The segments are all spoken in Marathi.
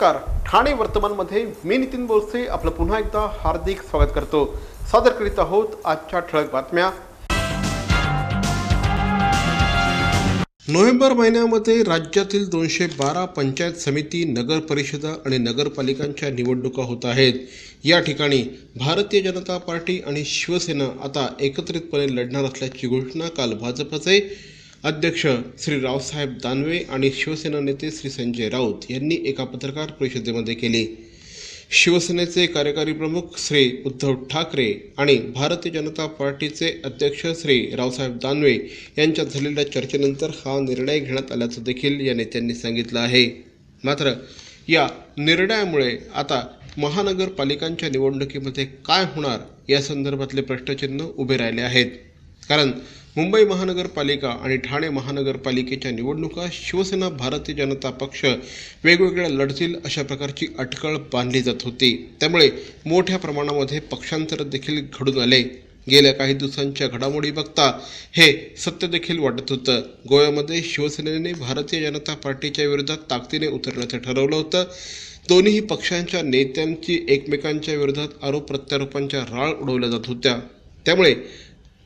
नमस्कार, ठाणे वर्तमानमध्ये मी नितीन बोरसे आपलं पुन्हा एकदा हार्दिक स्वागत करतो। सादर करीत आहोत आजच्या ठळक बातम्या। नोव्हेंबर महिन्यामध्ये राज्यातील 212 पंचायत समिती, नगर परिषदा आणि नगरपालिकांच्या निवडणुका होत आहेत। या ठिकाणी भारतीय जनता पार्टी आणि शिवसेना आता एकत्रितपणे लढणार असल्याची घोषणा काल भाजपचे अध्यक्ष श्री रावसाहेब दानवे आणि शिवसेना नेते श्री संजय राऊत यांनी एका पत्रकार परिषदेमध्ये केली। शिवसेनेचे कार्यकारी प्रमुख श्री उद्धव ठाकरे आणि भारतीय जनता पार्टीचे अध्यक्ष श्री रावसाहेब दानवे यांच्यात झालेल्या चर्चेनंतर हा निर्णय घेण्यात आल्याचं देखील या नेत्यांनी सांगितलं आहे। मात्र या निर्णयामुळे आता महानगरपालिकांच्या निवडणुकीमध्ये काय होणार या संदर्भातले प्रश्नचिन्ह उभे राहिले आहेत। कारण मुंबई महानगरपालिका आणि ठाणे महानगरपालिकेच्या निवडणुका शिवसेना भारतीय जनता पक्ष वेगवेगळ्या लढतील अशा प्रकारची अटकळ बांधली जात होती। त्यामुळे मोठ्या प्रमाणामध्ये पक्षांतर देखील घडून आले। गेल्या काही दिवसांच्या घडामोडी बघता हे सत्य देखील वाटत होतं। गोव्यामध्ये शिवसेनेने भारतीय जनता पार्टीच्या विरोधात ताकदीने उतरण्याचं ठरवलं होतं। दोन्ही पक्षांच्या नेत्यांची एकमेकांच्या विरोधात आरोप प्रत्यारोपांच्या राळ उडवल्या जात होत्या। त्यामुळे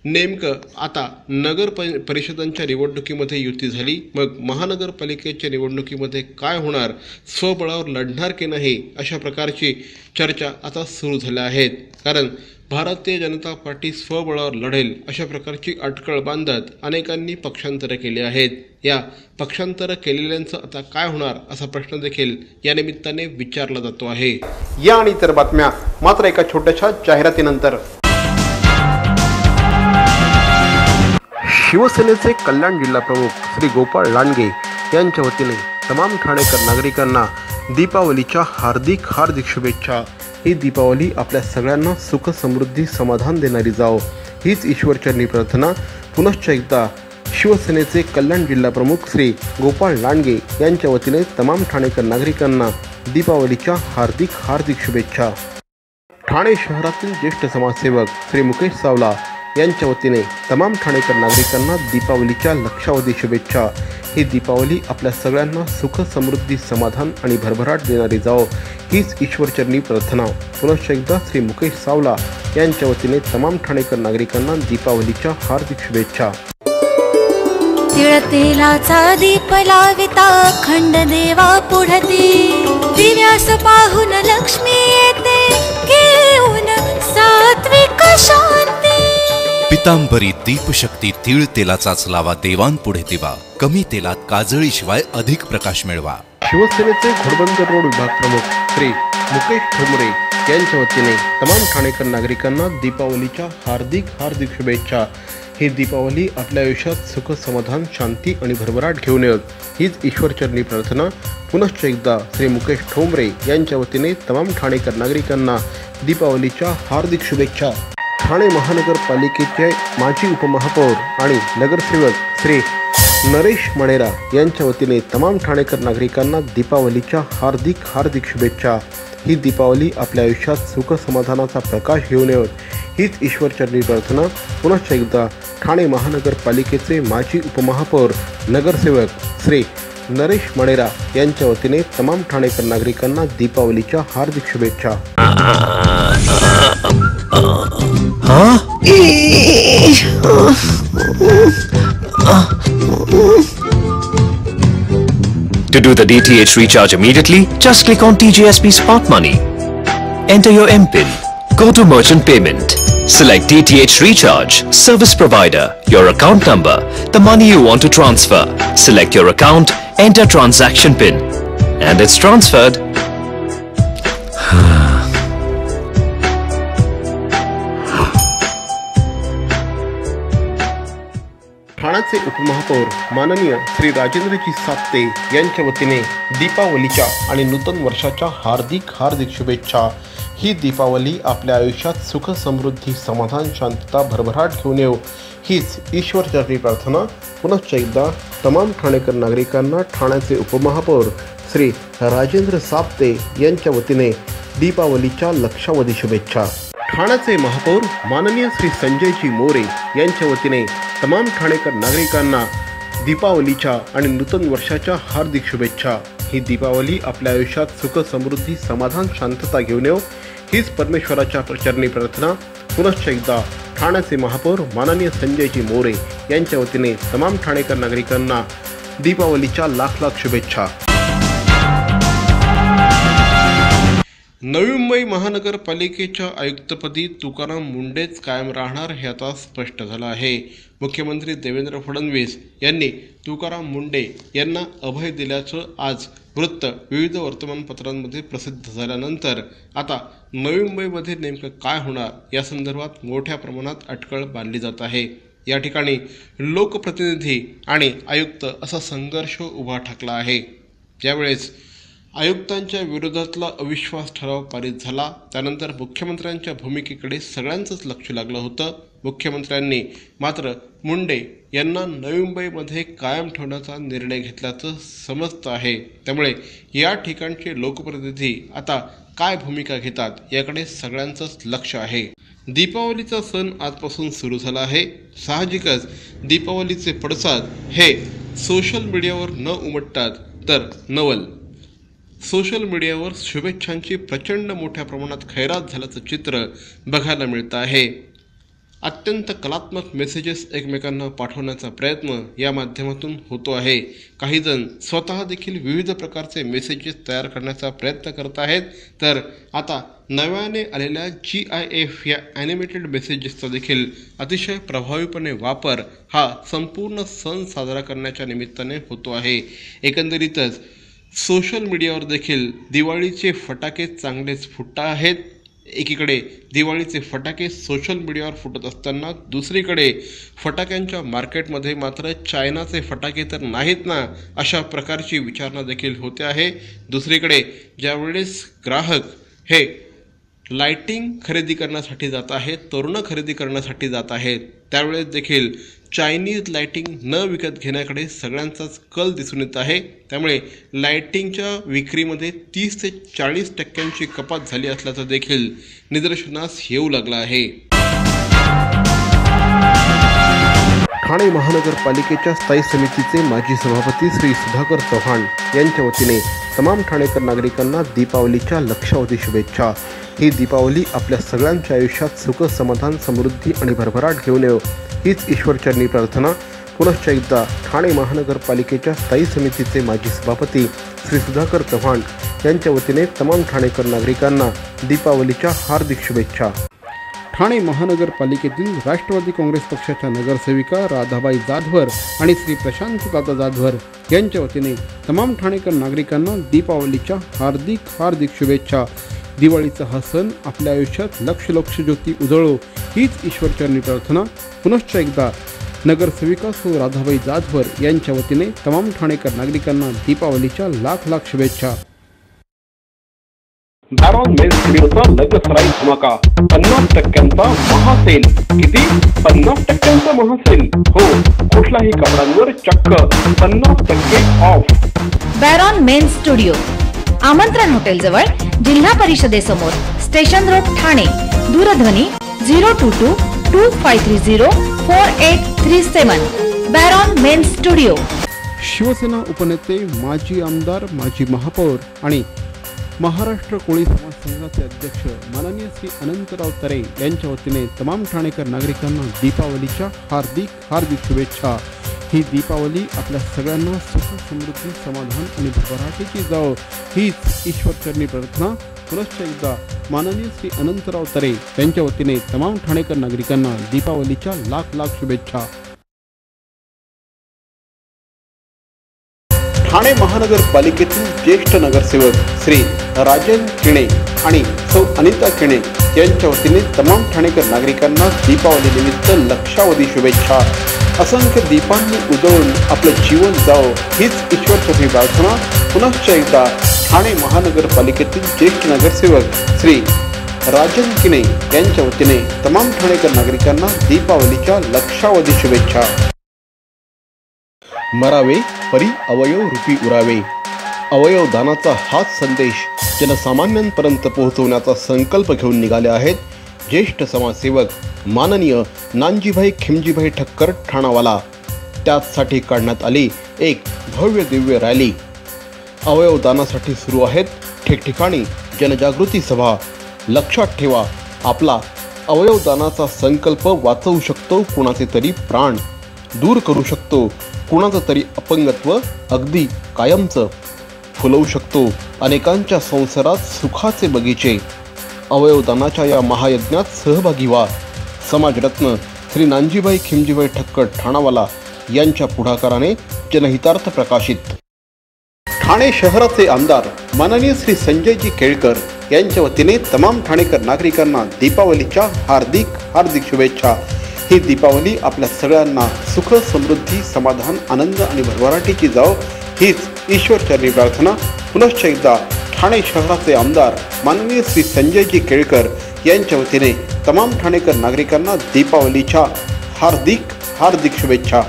नेमकं आता नगर परिषदांच्या निवडणुकीमध्ये युती झाली, मग महानगरपालिकेच्या निवडणुकीमध्ये काय होणार, स्वबळावर लढणार की नाही अशा प्रकारची चर्चा आता सुरू झाल्या आहेत। कारण भारतीय जनता पार्टी स्वबळावर लढेल अशा प्रकारची अटकळ बांधत अनेकांनी पक्षांतर केले आहेत। या पक्षांतर केलेल्यांचं आता काय होणार असा प्रश्न देखील या निमित्ताने विचारला जातो आहे। या आणि इतर बातम्या मात्र एका छोट्याशा जाहिरातीनंतर। शिवसेनेचे कल्याण जिल्हा प्रमुख श्री गोपाळ लांडगे यांच्या वतीने तमाम ठाणेकर नागरिकांना दीपावलीच्या हार्दिक शुभेच्छा। ही दीपावली आपल्या सगळ्यांना सुख समृद्धी समाधान देणारी जाओ हीच ईश्वरचरणी प्रार्थना। पुनश्च एकदा शिवसेनेचे कल्याण जिल्हा प्रमुख श्री गोपाळ लांडगे यांच्या वतीने तमाम ठाणेकर नागरिकांना दीपावलीच्या हार्दिक शुभेच्छा। ठाणे शहरातील ज्येष्ठ समाजसेवक श्री मुकेश सावला यांच्या वतीने तमाम ठाणेकर नागरिकांना दीपावलीच्या लक्षावधी शुभेच्छा। ही दीपावली आपल्या सगळ्यांना सुख समृद्धी समाधान आणि भरभराट देणारी जाओ हीच ईश्वरचरणी प्रार्थना। पुनश्च एकदा श्री मुकेश सावला यांच्या वतीने तमाम ठाणेकर नागरिकांना दीपावलीच्या हार्दिक शुभेच्छा। तिळतेलाचा दीप लाविता खंड देवा पुढती, दिव्यास पाहून लक्ष्मी येते घेऊन सात्विक शांती। पितांबरी दीपशक्ती तीळ तेलाचाच लावा देवांपुढे दिवा, कमी तेलात काजळीशिवाय अधिक प्रकाश मिळवा। शिवसेनेचे घोडबंदर रोड विभाग प्रमुख श्री मुकेश ठोंबरे यांच्या वतीने तमाम ठाणेकर नागरिकांना दीपावलीच्या हार्दिक शुभेच्छा। ही दीपावली आपल्या आयुष्यात सुख समाधान शांती आणि भरभराट घेऊन येत हीच ईश्वरचरणी प्रार्थना। पुनश्च एकदा श्री मुकेश ठोंबरे यांच्या वतीने तमाम ठाणेकर नागरिकांना दीपावलीच्या हार्दिक शुभेच्छा। ठाणे महानगरपालिकेचे माजी उपमहापौर आणि नगरसेवक श्री नरेश मणेरा यांच्या वतीने तमाम ठाणेकर नागरिकांना दीपावलीच्या हार्दिक शुभेच्छा। ही दीपावली आपल्या आयुष्यात सुख समाधानाचा प्रकाश घेऊन येत हीच ईश्वरचरणी प्रार्थना। पुनश्च एकदा ठाणे महानगरपालिकेचे माजी उपमहापौर नगरसेवक श्री नरेश मणेरा यांच्या वतीने तमाम ठाणेकर नागरिकांना दीपावलीच्या हार्दिक शुभेच्छा। To do the DTH recharge immediately, just click on TGSP Smart Money. Enter your MPIN. Go to Merchant Payment. Select DTH Recharge, Service Provider, your account number, the money you want to transfer. Select your account, enter transaction PIN, and it's transferred. ठाण्याचे उपमहापौर माननीय श्री राजेंद्रजी साप्ते यांच्या वतीने दीपावलीच्या आणि नूतन वर्षाच्या हार्दिक शुभेच्छा। ही दीपावली आपल्या आयुष्यात सुख समृद्धी समाधान शांतता भरभराट घेऊन येऊ हीच ईश्वरचरणी प्रार्थना। पुनश्च एकदा तमाम ठाणेकर नागरिकांना ठाण्याचे उपमहापौर श्री राजेंद्र साप्ते यांच्या वतीने दीपावलीच्या लक्षावधी शुभेच्छा। ठाण्याचे महापौर माननीय श्री संजयजी मोरे यांच्या वतीने तमाम ठाणेकर नागरिकांना दीपावलीच्या आणि नूतन वर्षाच्या हार्दिक शुभेच्छा। ही दीपावली आपल्या आयुष्यात सुख समृद्धी समाधान शांतता घेऊन येऊ हीच परमेश्वराच्या चरणी प्रार्थना. पुनश्च एकदा ठाण्याचे महापौर माननीय संजयजी मोरे यांच्या वतीने तमाम ठाणेकर नागरिकांना दीपावलीच्या लाख लाख शुभेच्छा. नवी मुंबई महानगरपालिकेच्या आयुक्तपदी तुकाराम मुंडेच कायम राहणार हे आता स्पष्ट झालं आहे. मुख्यमंत्री देवेंद्र फडणवीस यांनी तुकाराम मुंडे यांना अभय दिल्याचं आज वृत्त विविध वर्तमानपत्रांमध्ये प्रसिद्ध झाल्यानंतर आता नवी मुंबईमध्ये नेमकं काय होणार या संदर्भात मोठ्या प्रमाणात अटकळ बांधली जात आहे. या ठिकाणी लोकप्रतिनिधी आणि आयुक्त असा संघर्ष उभा ठाकला आहे. यावेळेस आयुक्तांच्या विरोधातला अविश्वास ठराव पारित झाला. त्यानंतर मुख्यमंत्र्यांच्या भूमिकेकडे सगळ्यांचंच लक्ष लागलं होतं. मुख्यमंत्र्यांनी मात्र मुंडे यांना नवी मुंबईमध्ये कायम ठेवण्याचा निर्णय घेतल्याचं समजतं आहे. त्यामुळे या ठिकाणचे लोकप्रतिनिधी आता काय भूमिका घेतात याकडे सगळ्यांचंच लक्ष आहे. दीपावलीचा सण आजपासून सुरू झाला आहे. साहजिकच दीपावलीचे पडसाद हे सोशल मीडियावर न उमटतात तर नवल सोशल मीडियावर शुभेच्छांची प्रचंड मोठ्या प्रमाणात खैरात झाल्याचं चित्र बघायला मिळतं आहे. अत्यंत कलात्मक मेसेजेस एकमेकांना पाठवण्याचा प्रयत्न या माध्यमातून होतो आहे. काही जण स्वतः देखील विविध प्रकारचे मेसेजेस तयार करण्याचा प्रयत्न करत आहेत. तर आता नव्याने आलेल्या GIF या ॲनिमेटेड मेसेजेसचा देखील अतिशय प्रभावीपणे वापर हा संपूर्ण सण साजरा करण्याच्या निमित्ताने होतो आहे. एकंदरीतच सोशल मीडियावर देखील दिवाळीचे फटाके चांगलेच फुटत आहेत. एकीकडे दिवाळीचे फटाके सोशल मीडियावर फुटत असताना दुसरीकडे फटाक्यांच्या मार्केटमध्ये मात्र चायनाचे फटाके तर नाहीत ना अशा प्रकारची विचारणा देखील होते आहे. दुसरीकडे ज्यावेळेस ग्राहक हे लाइटिंग खरेदी करण्यासाठी जात आहेत, तोरणं खरेदी करण्यासाठी जात आहेत, त्यावेळेस देखील चायनीज लाइटिंग न विकत घेण्याकडे सगळ्यांचाच कल दिसून येत आहे. त्यामुळे लाइटिंगच्या विक्रीमध्ये 30 ते 40% कपात झाली असल्याचं देखील निदर्शनास येऊ लागलं आहे. ठाणे महानगरपालिकेच्या स्थायी समितीचे माजी सभापती श्री सुधाकर चव्हाण यांच्या वतीने तमाम ठाणेकर नागरिकांना दीपावलीच्या लक्षावधी शुभेच्छा. ही दीपावली आपल्या सगळ्यांच्या आयुष्यात सुख समाधान समृद्धी आणि भरभराट घेऊन येऊ हीच ईश्वरचरणी प्रार्थना. पुनश्च एकदा ठाणे महानगरपालिकेच्या स्थायी समितीचे माजी सभापती श्री सुधाकर चव्हाण यांच्या वतीने तमाम ठाणेकर नागरिकांना दीपावलीच्या हार्दिक शुभेच्छा. ठाणे महानगरपालिकेतील राष्ट्रवादी काँग्रेस पक्षाच्या नगरसेविका राधाबाई जाधवर आणि श्री प्रशांत दादा जाधवर यांच्या वतीने तमाम ठाणेकर नागरिकांना दीपावलीच्या हार्दिक शुभेच्छा. दिवाळीचा हा सण आपल्या आयुष्यात लक्ष ज्योती उजळो हीच ईश्वरचरणी प्रार्थना. पुनश्च एकदा नगरसेविका सौ राधाबाई जाधवर यांच्या वतीने तमाम ठाणेकर नागरिकांना दीपावलीच्या लाख लाख शुभेच्छा. बॅरॉन मेन्स स्टुडिओचा लग्नसराई धमाका 50% महासेल. किती? 50% महासेल. हो, कुठल्याही कपड्यांवर चक्क 50% ऑफ. बॅरॉन मेन्स स्टुडिओ, आमंत्रण हॉटेल जवळ, जिल्हा परिषदेसमोर, स्टेशन रोड, ठाणे. दूरध्वनी 02225304837. बॅरॉन मेन्स स्टुडिओ. शिवसेना उपनेते, माजी आमदार, माजी महापौर आणि महाराष्ट्र कोळी समाज संघाचे अध्यक्ष माननीय श्री अनंतराव तरे यांच्या वतीने तमाम ठाणेकर नागरिकांना दीपावलीच्या हार्दिक शुभेच्छा. ही दीपावली आपल्या सगळ्यांना सुख समृद्धी समाधान आणि भरभराटीची जावो हीच ईश्वरचरणी प्रार्थना. पुनश्च एकदा माननीय श्री अनंतराव तरे यांच्या वतीने तमाम ठाणेकर नागरिकांना दीपावलीच्या लाख शुभेच्छा. ठाणे महानगरपालिकेतील ज्येष्ठ नगरसेवक श्री राजन किणे आणि सौ अनिता किणे यांच्या वतीने तमाम ठाणेकर नागरिकांना दीपावली निमित्त लक्षावधी शुभेच्छा. असंख्य दीपांनी उजळून आपलं जीवन जावो हीच ईश्वरचरणी प्रार्थना. पुनश्च एकदा ठाणे महानगरपालिकेतील ज्येष्ठ नगरसेवक श्री राजन किणे यांच्या वतीने तमाम ठाणेकर नागरिकांना दीपावलीच्या लक्षावधी शुभेच्छा. मरावे परी अवयव रूपी उरावे. अवयव दानाचा हाच संदेश जनसामान्यांपर्यंत पोहोचवण्याचा संकल्प घेऊन निघाले आहेत ज्येष्ठ समाजसेवक माननीय नानजीभाई खिमजीभाई ठक्कर ठाणावाला. त्यासाठी काढण्यात आली एक भव्य दिव्य रॅली. अवयवदानासाठी सुरू आहेत ठिकठिकाणी जनजागृती सभा. लक्षात ठेवा, आपला अवयवदानाचा संकल्प वाचवू शकतो कुणाचे तरी प्राण, दूर करू शकतो कुणाचं तरी अपंगत्व अगदी कायमचं, फुलवू शकतो अनेकांच्या संसारात सुखाचे बगीचे. अवयवदानाच्या या महायज्ञात सहभागी व्हा. समाजरत्न श्री नानजीभाई खिमजीभाई ठक्कर ठाणावाला यांच्या पुढाकाराने जनहितार्थ प्रकाशित. ठाणे शहराचे आमदार माननीय श्री संजयजी केळकर यांच्या वतीने तमाम ठाणेकर नागरिकांना दीपावलीच्या हार्दिक हार्दिक शुभेच्छा. ही दीपावली आपल्या सगळ्यांना सुख समृद्धी समाधान आनंद आणि भरभराटीची जाव हीच ईश्वरचरणी प्रार्थना. पुनश्च एकदा ठाणे शहराचे आमदार माननीय श्री संजयजी केळकर यांच्या वतीने तमाम ठाणेकर नागरिकांना दीपावलीच्या हार्दिक हार्दिक शुभेच्छा.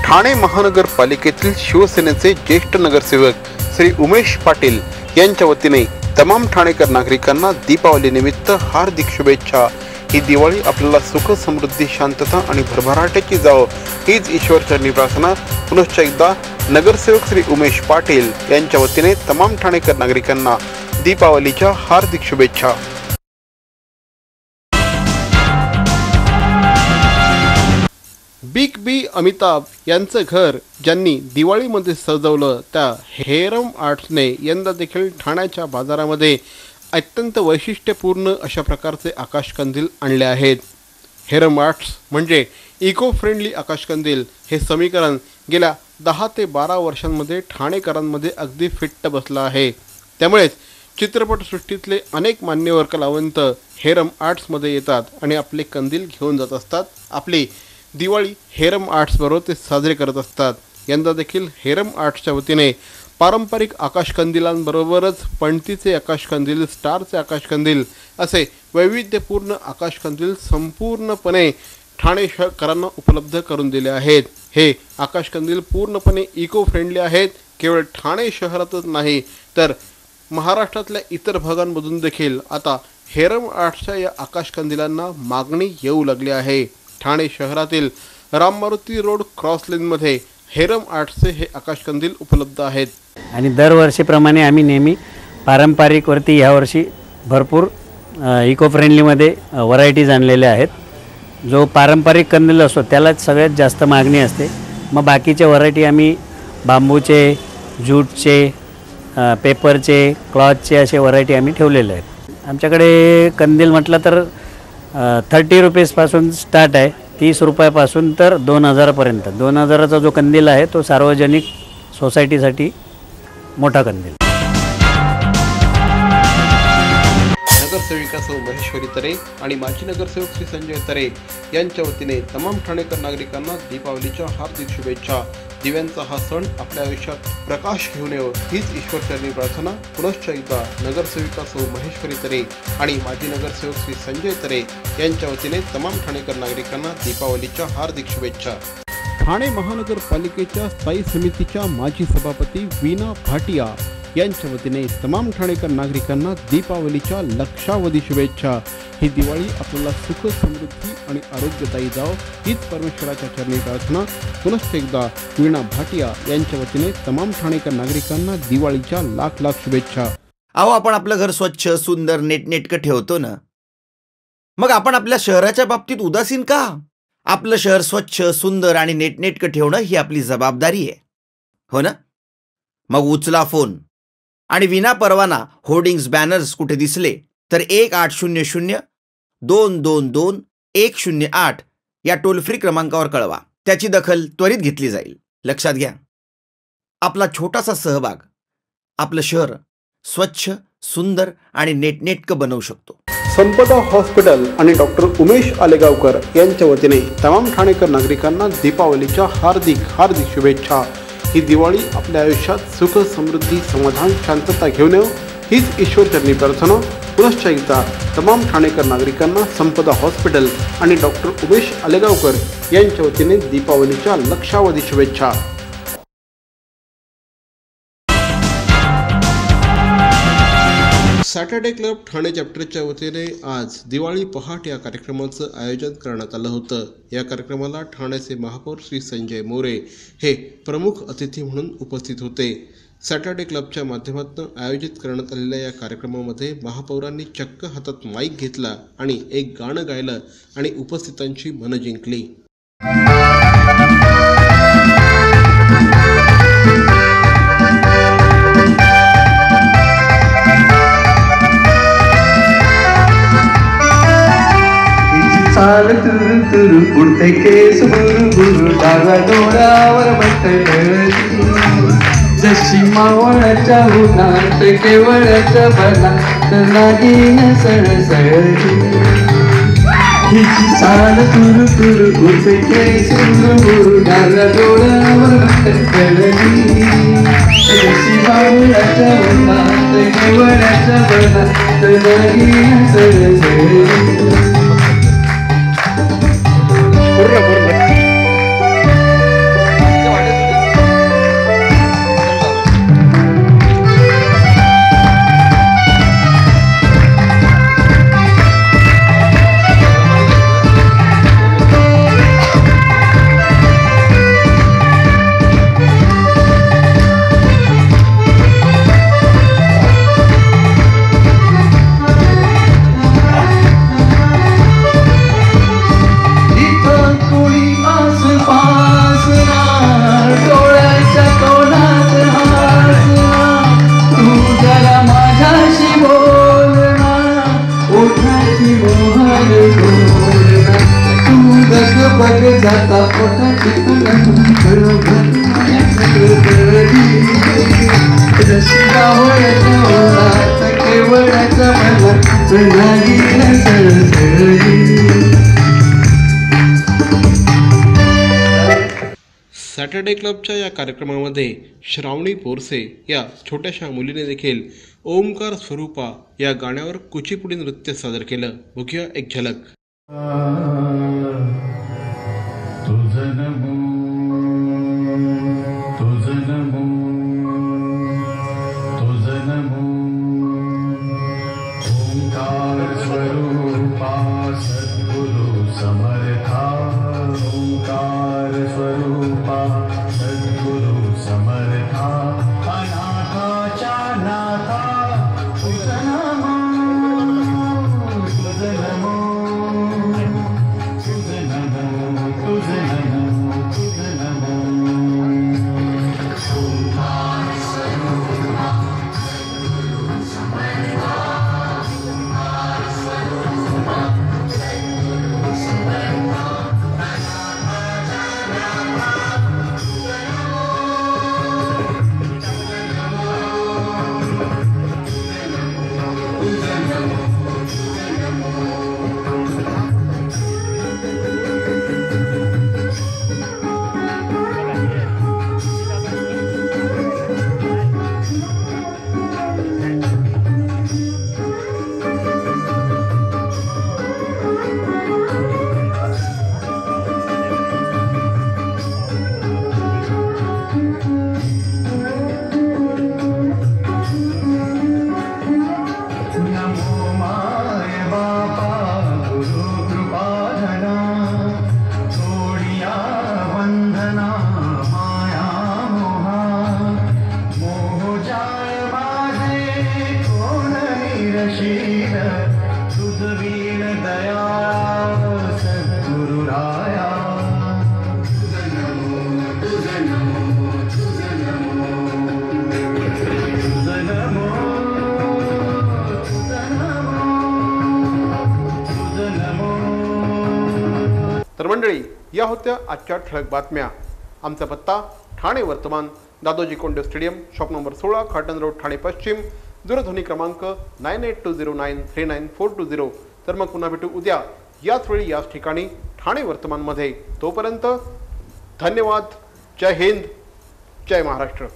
ठाणे महानगरपालिकेतील शिवसेनेचे ज्येष्ठ नगरसेवक श्री उमेश पाटील यांच्या वतीने तमाम ठाणेकर नागरिकांना दीपावली निमित्त हार्दिक शुभेच्छा. ही दिवाळी आपल्याला सुख समृद्धी शांतता आणि भरभराटीची जावो हीच ईश्वरचरणी प्रार्थना. पुनश्च एकदा नगरसेवक श्री उमेश पाटील यांच्या वतीने तमाम ठाणेकर नागरिकांना दीपावलीच्या हार्दिक शुभेच्छा. बिग बी अमिताभ यांचं घर ज्यांनी दिवाळीमध्ये सजवलं त्या हेरम आर्ट्सने यंदा देखील ठाण्याच्या बाजारामध्ये अत्यंत वैशिष्ट्यपूर्ण अशा प्रकारचे आकाशकंदील आणले आहेत. हेरम आर्ट्स म्हणजे इको फ्रेंडली आकाशकंदील हे समीकरण गेल्या 10 ते 12 वर्षांमध्ये ठाणेकरांमध्ये अगदी फिट्ट बसलं आहे. त्यामुळेच चित्रपटसृष्टीतले अनेक मान्यवर कलावंत हेरम आर्ट्समध्ये येतात आणि आपले कंदील घेऊन जात असतात. आपली दिवाळी हेरम आर्ट्सबरोबर ते साजरे करत असतात. यंदा देखील हेरम आर्ट्सच्या वतीने पारंपरिक आकाशकंदिलांबरोबरच पणतीचे आकाशकंदील, स्टारचे आकाशकंदील असे वैविध्यपूर्ण आकाशकंदील संपूर्णपणे ठाणेकरांना उपलब्ध करून दिले आहेत. हे आकाशकंदील पूर्णपणे इको फ्रेंडली आहेत. केवळ ठाणे शहरातच नाही तर महाराष्ट्रातल्या इतर भागांमधून देखील आता हेरम आर्ट्सच्या या आकाशकंदिलांना मागणी येऊ लागली आहे. ठाणे शहरातील राममारुती रोड क्रॉस लेनमध्ये हेरम आर्ट्सचे हे आकाशकंदील उपलब्ध आहेत. आणि दरवर्षीप्रमाणे आम्ही नेहमी पारंपरिकवरती ह्यावर्षी भरपूर इको फ्रेंडलीमध्ये व्हरायटीज आणलेल्या आहेत. जो पारंपरिक कंदील असतो त्यालाच सगळ्यात जास्त मागणी असते. मग बाकीचे व्हरायटी आम्ही बांबूचे, ज्यूटचे, पेपरचे, क्लॉथचे असे व्हरायटी आम्ही ठेवलेले आहेत. आमच्याकडे कंदील म्हटलं तर 30 रुपीजपासून स्टार्ट आहे, 30 रुपयापासून तर 2000पर्यंत. 2000चा जो कंदील आहे तो सार्वजनिक सोसायटीसाठी मोठा कंदील. नगरसेविका सौ महेश्वरी तरे आणि माजी नगरसेवक श्री संजय तरे यांच्या वतीने तमाम ठाणेकर नागरिकांना दीपावलीच्या हार्दिक शुभेच्छा. दिव्यांचा हा सण आपल्या आयुष्यात प्रकाश घेऊन येवो हीच ईश्वरचरणी प्रार्थना. पुनश्च एकदा नगरसेविका सौ महेश्वरी तरे आणि माजी नगरसेवक श्री संजय तरे यांच्या वतीने तमाम ठाणेकर नागरिकांना दीपावलीच्या हार्दिक शुभेच्छा. ठाणे महानगरपालिकेच्या स्थायी समितीच्या माजी सभापती वीणा भाटिया यांच्या वतीने तमाम ठाणेकर नागरिकांना दीपावलीच्या लक्षावधी शुभेच्छा. ही दिवाळी आपल्याला सुख समृद्धी आणि आरोग्यदायी जावो हीच परमेश्वराच्या चरणी प्रार्थना. पुनश्च एकदा वीणा भाटिया यांच्या वतीने तमाम ठाणेकर नागरिकांना दिवाळीच्या लाख लाख शुभेच्छा. अहो, आपण आपलं घर स्वच्छ सुंदर नेटनेटकं ठेवतो ना, मग आपण आपल्या शहराच्या बाबतीत उदासीन का? आपलं शहर स्वच्छ सुंदर आणि नेटनेटकं ठेवणं ही आपली जबाबदारी आहे, हो ना? मग उचला फोन आणि विना परवाना होर्डिंग्स बॅनर्स कुठे दिसले तर 1800-222-108 या टोल फ्री क्रमांकावर कळवा. त्याची दखल त्वरित घेतली जाईल. लक्षात घ्या, आपला छोटासा सहभाग आपलं शहर स्वच्छ सुंदर आणि नेटनेटकं बनवू शकतो. संपदा हॉस्पिटल आणि डॉक्टर उमेश आलेगावकर यांच्या वतीने तमाम ठाणेकर नागरिकांना दीपावलीच्या हार्दिक हार्दिक शुभेच्छा. ही दिवाळी आपल्या आयुष्यात सुख समृद्धी समाधान शांतता घेऊन येवो हीच ईश्वरचरणी प्रार्थना. पुनश्च एकदा तमाम ठाणेकर नागरिकांना संपदा हॉस्पिटल आणि डॉक्टर उमेश आलेगावकर यांच्या वतीने दीपावलीच्या लक्षावधी शुभेच्छा. सॅटर्डे क्लब ठाणे चॅप्टरच्या वतीने आज दिवाळी पहाट या कार्यक्रमाचं आयोजन करण्यात आलं होतं. या कार्यक्रमाला ठाण्याचे महापौर श्री संजय मोरे हे प्रमुख अतिथी म्हणून उपस्थित होते. सॅटर्डे क्लबच्या माध्यमातून आयोजित करण्यात आलेल्या या कार्यक्रमामध्ये महापौरांनी चक्क हातात माईक घेतला आणि एक गाणं गायलं आणि उपस्थितांची मनं जिंकली. चाल तुरु तुरु उडते केस बुरु बुरु डाव्या डोळ्यावर बटळली जशी मावळाच्या उन्हात केवळाच्या बनात नागिन सळसळली. हिची चाल तुरु तुरु उडते केस बुरु बुरु डाव्या डोळ्यावर बटळली जशी मावळाच्या उन्हात केवळाच्या बनात नागिन सळसळली. सॅटर्डे क्लबच्या या कार्यक्रमामध्ये श्रावणी पोरसे या छोट्याशा मुलीने देखील ओमकार स्वरूपा या गाण्यावर कुचिपुडी नृत्य सादर केलं. बघूया एक झलक. तर मंडळी, या होत्या आजच्या ठळक बातम्या. आमचा पत्ता ठाणे वर्तमान, Dadoji Konde stadium, shop number 16, खाटन रोड, ठाणे पश्चिम. दूरध्वनी क्रमांक 9820939420. तर मग पुन्हा भेटू उद्या याच वेळी याच ठिकाणी ठाणे वर्तमानमध्ये. तोपर्यंत धन्यवाद. जय हिंद, जय महाराष्ट्र.